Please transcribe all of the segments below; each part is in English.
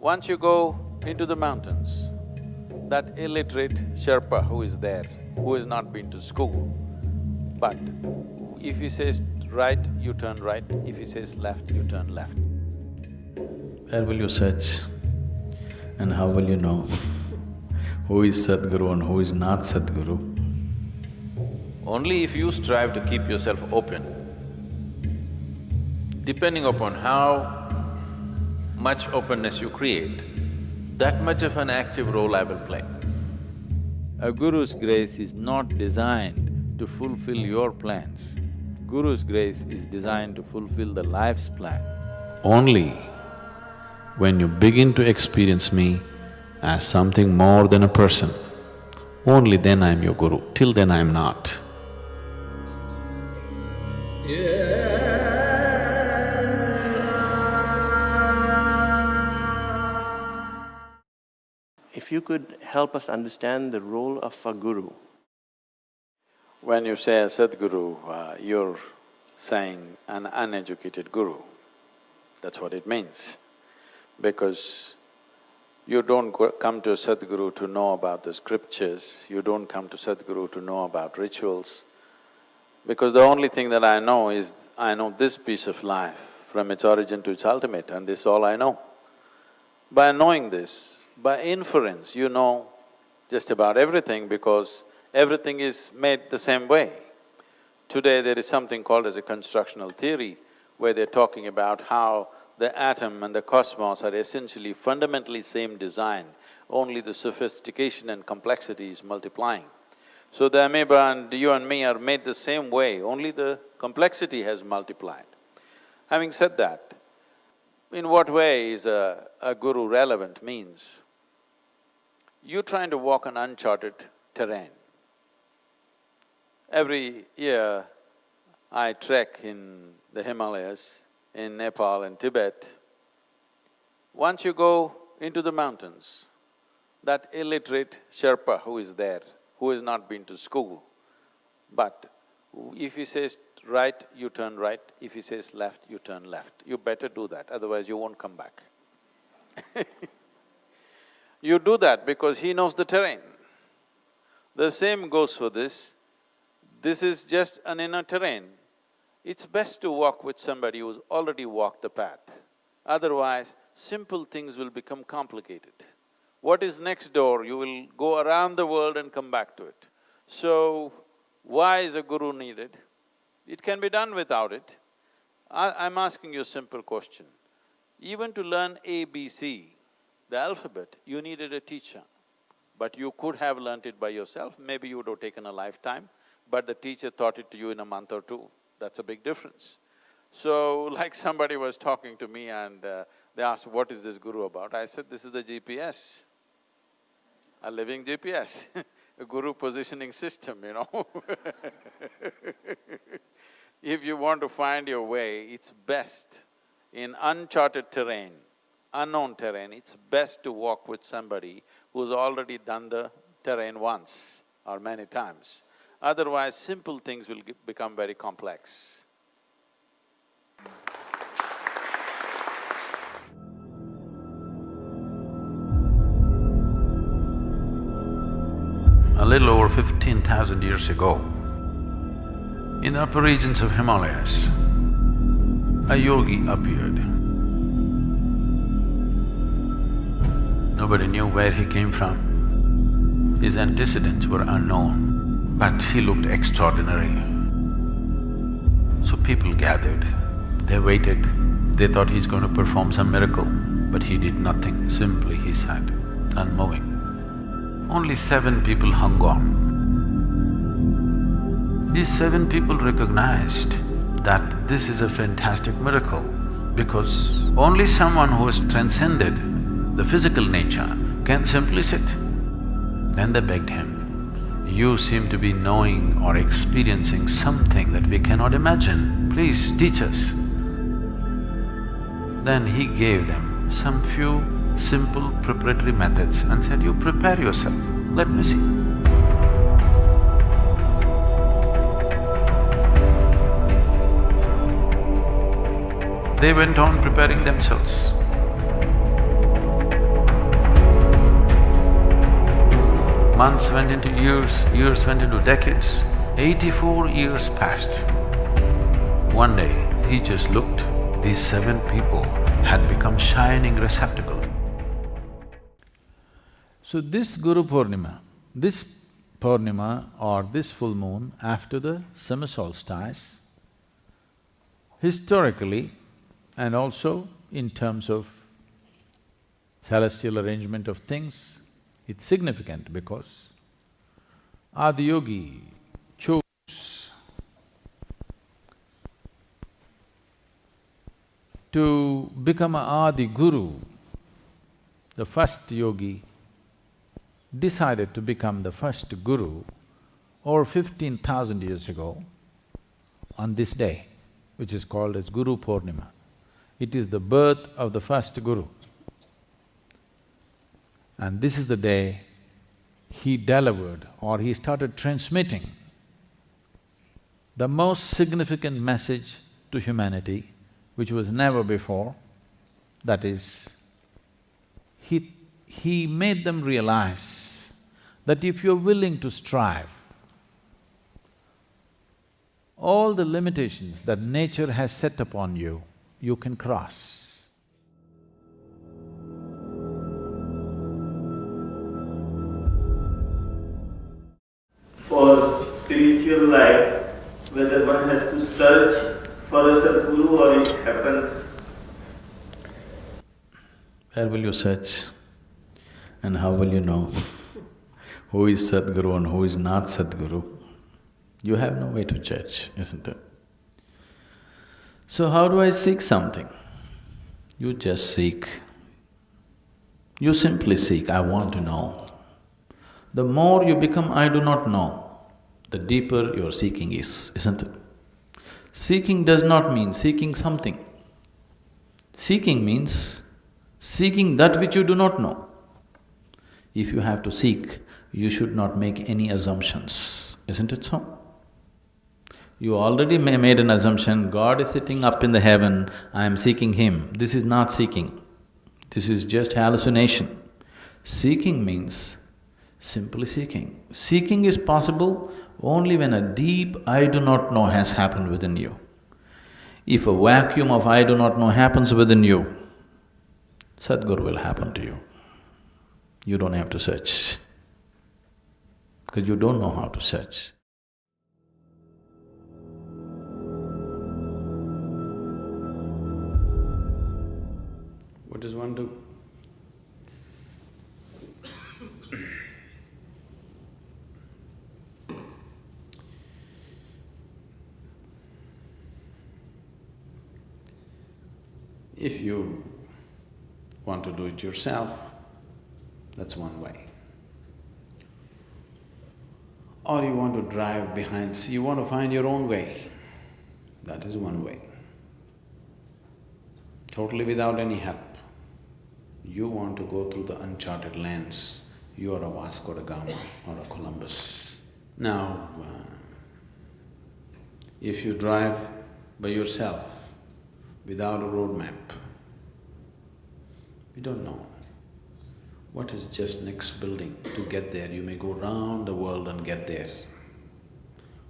Once you go into the mountains, that illiterate Sherpa who is there, who has not been to school, but if he says right, you turn right, if he says left, you turn left. Where will you search and how will you know who is Sadhguru and who is not Sadhguru? Only if you strive to keep yourself open. Depending upon how much openness you create, that much of an active role I will play. A guru's grace is not designed to fulfill your plans. Guru's grace is designed to fulfill the life's plan. Only when you begin to experience me as something more than a person, only then I am your guru, till then I am not. If you could help us understand the role of a guru. When you say a Sadhguru, you're saying an uneducated guru. That's what it means. Because you don't come to a Sadhguru to know about the scriptures, you don't come to Sadhguru to know about rituals. Because the only thing that I know is, I know this piece of life from its origin to its ultimate, and this is all I know. By knowing this, by inference, you know just about everything because everything is made the same way. Today there is something called as a constructional theory where they're talking about how the atom and the cosmos are essentially fundamentally same design, only the sophistication and complexity is multiplying. So the amoeba and you and me are made the same way, only the complexity has multiplied. Having said that, in what way is a guru relevant means, you're trying to walk on uncharted terrain. Every year, I trek in the Himalayas, in Nepal and Tibet. Once you go into the mountains, that illiterate Sherpa who is there, who has not been to school, but if he says right, you turn right, if he says left, you turn left. You better do that, otherwise you won't come back. You do that because he knows the terrain. The same goes for this. This is just an inner terrain. It's best to walk with somebody who's already walked the path. Otherwise, simple things will become complicated. What is next door, you will go around the world and come back to it. So, why is a guru needed? It can be done without it. I'm asking you a simple question. Even to learn ABC, the alphabet, you needed a teacher. But you could have learnt it by yourself, maybe you would have taken a lifetime, but the teacher taught it to you in a month or two. That's a big difference. So, like somebody was talking to me and they asked, what is this guru about? I said, this is the GPS, a living GPS, a guru positioning system, you know. If you want to find your way, it's best in uncharted terrain, unknown terrain, it's best to walk with somebody who's already done the terrain once or many times. Otherwise, simple things will become very complex. A little over 15,000 years ago, in the upper regions of Himalayas, a yogi appeared. Nobody knew where he came from. His antecedents were unknown, but he looked extraordinary. So people gathered, they waited, they thought he's going to perform some miracle, but he did nothing, simply he sat, unmoving. Only 7 people hung on. These 7 people recognized that this is a fantastic miracle because only someone who has transcended the physical nature can simply sit. Then they begged him, you seem to be knowing or experiencing something that we cannot imagine, please teach us. Then he gave them some few simple preparatory methods and said, you prepare yourself, let me see. They went on preparing themselves. months went into years, years went into decades. 84 years passed. One day, he just looked. These 7 people had become shining receptacles. So this Guru Purnima, this Purnima or this full moon after the summer solstice, historically and also in terms of celestial arrangement of things, it's significant because Adiyogi chose to become an Adi Guru. The first yogi decided to become the first guru over 15,000 years ago on this day, which is called as Guru Purnima. It is the birth of the first guru. And this is the day he delivered or he started transmitting the most significant message to humanity, which was never before. That is, he made them realize that if you're willing to strive, all the limitations that nature has set upon you, you can cross. For spiritual life, whether one has to search for a Sadhguru or it happens. Where will you search and how will you know who is Sadhguru and who is not Sadhguru? You have no way to judge, isn't it? So how do I seek something? You just seek. You simply seek, I want to know. The more you become I do not know, the deeper your seeking is, isn't it? Seeking does not mean seeking something. Seeking means seeking that which you do not know. If you have to seek, you should not make any assumptions, isn't it so? You already made an assumption, God is sitting up in the heaven, I am seeking Him. This is not seeking, this is just hallucination. Seeking means simply seeking. Seeking is possible only when a deep I do not know has happened within you. If a vacuum of I do not know happens within you, Sadhguru will happen to you. You don't have to search, because you don't know how to search. What does one do? If you want to do it yourself, that's one way. Or you want to drive behind, you want to find your own way, that is one way. Totally without any help. You want to go through the uncharted lands, you are a Vasco da Gama or a Columbus. Now, if you drive by yourself, without a road map, you don't know what is just next building to get there. You may go round the world and get there.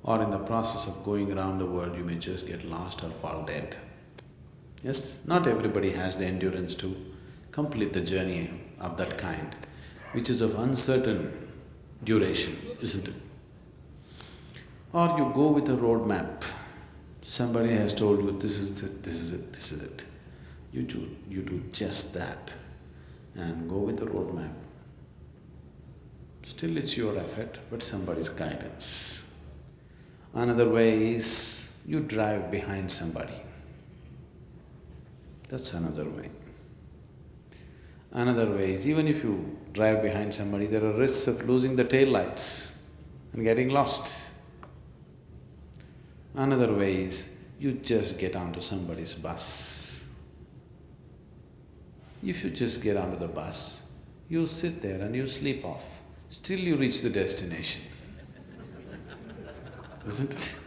Or in the process of going around the world, you may just get lost or fall dead. Yes, not everybody has the endurance to complete the journey of that kind, which is of uncertain duration, isn't it? Or you go with a road map. Somebody has told you, this is it, this is it, this is it. You do just that and go with the road map. Still it's your effort, but somebody's guidance. Another way is you drive behind somebody. That's another way. Another way is, even if you drive behind somebody, there are risks of losing the taillights and getting lost. Another way is, you just get onto somebody's bus. If you just get onto the bus, you sit there and you sleep off, still you reach the destination, isn't it?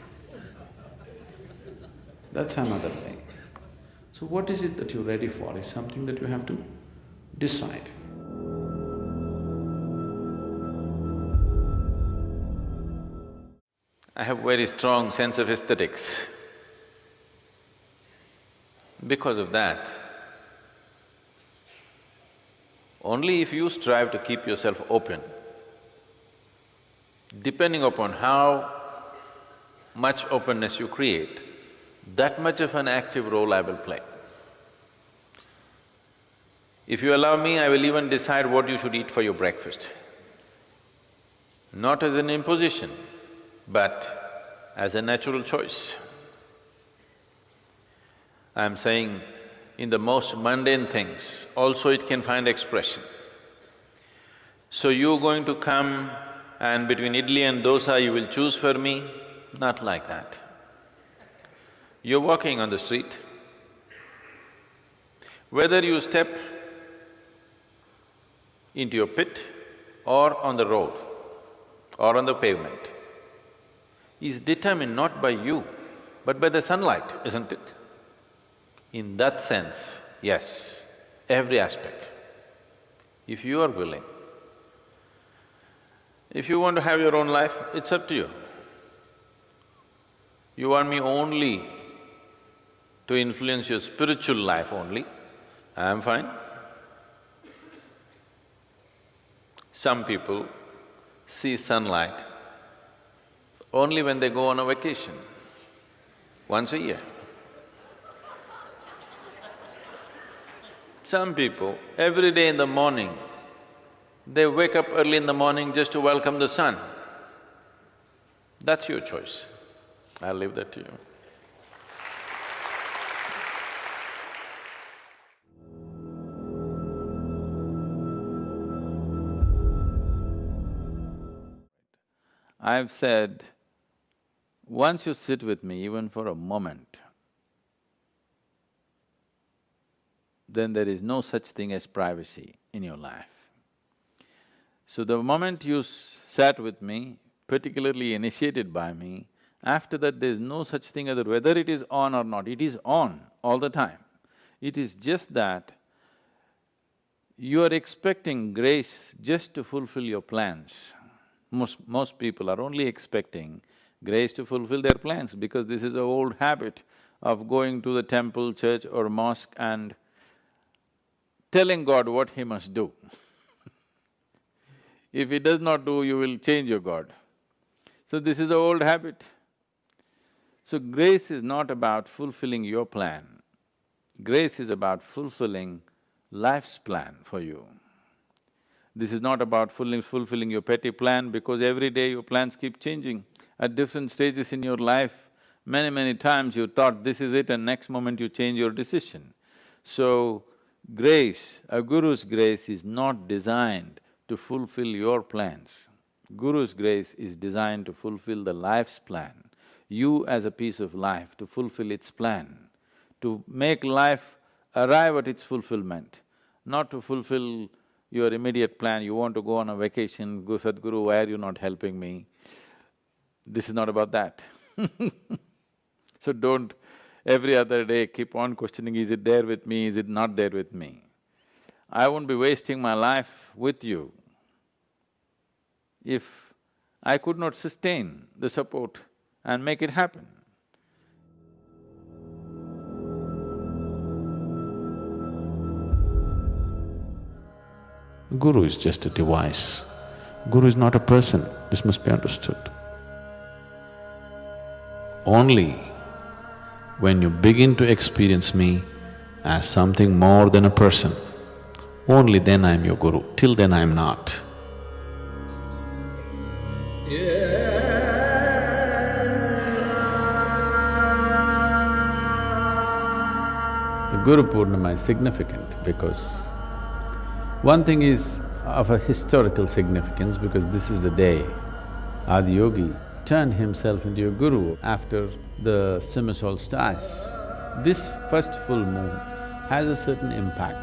That's another way. So what is it that you're ready for is something that you have to decide. have very strong sense of aesthetics. Because of that, only if you strive to keep yourself open, depending upon how much openness you create, that much of an active role I will play. If you allow me, I will even decide what you should eat for your breakfast. Not as an imposition, but as a natural choice. I'm saying in the most mundane things, also it can find expression. So you're going to come and between idli and dosa you will choose for me? Not like that. You're walking on the street. Whether you step into your pit or on the road or on the pavement is determined not by you, but by the sunlight, isn't it? In that sense, yes, every aspect. If you are willing, if you want to have your own life, it's up to you. You want me only to influence your spiritual life only, I am fine. Some people see sunlight only when they go on a vacation, once a year. Some people, every day in the morning, they wake up early in the morning just to welcome the sun. That's your choice. I'll leave that to you. I've said, once you sit with me even for a moment, then there is no such thing as privacy in your life. So the moment you sat with me, particularly initiated by me, after that there's no such thing as whether it is on or not, it is on all the time. It is just that you are expecting grace just to fulfill your plans. Most people are only expecting grace to fulfill their plans because this is an old habit of going to the temple, church or mosque and telling God what he must do. If he does not do, you will change your God. So this is an old habit. So grace is not about fulfilling your plan. Grace is about fulfilling life's plan for you. This is not about fulfilling your petty plan because every day your plans keep changing. At different stages in your life, many times you thought this is it and next moment you change your decision. So, grace, a guru's grace is not designed to fulfill your plans. Guru's grace is designed to fulfill the life's plan. You as a piece of life, to fulfill its plan, to make life arrive at its fulfillment, not to fulfill your immediate plan. You want to go on a vacation, go, Sadhguru, why are you not helping me? This is not about that. So don't every other day keep on questioning, is it there with me, is it not there with me? I won't be wasting my life with you if I could not sustain the support and make it happen. Guru is just a device. Guru is not a person, this must be understood. Only when you begin to experience me as something more than a person, only then I am your Guru, till then I am not. The Guru Purnima is significant because one thing is of a historical significance because this is the day Adiyogi turned himself into a guru after the summer solstice. This first full moon has a certain impact.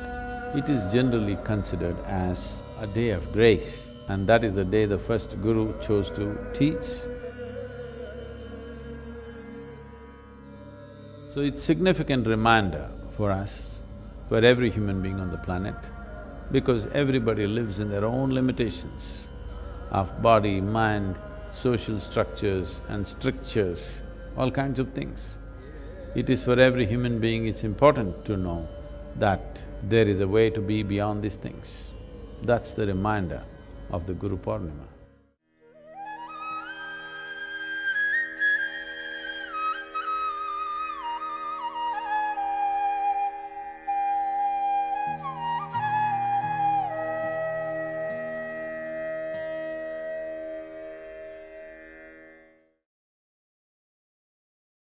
It is generally considered as a day of grace and that is the day the first guru chose to teach. So it's significant reminder for us, for every human being on the planet, because everybody lives in their own limitations of body, mind, social structures and strictures, all kinds of things. It is for every human being, it's important to know that there is a way to be beyond these things. That's the reminder of the Guru Purnima.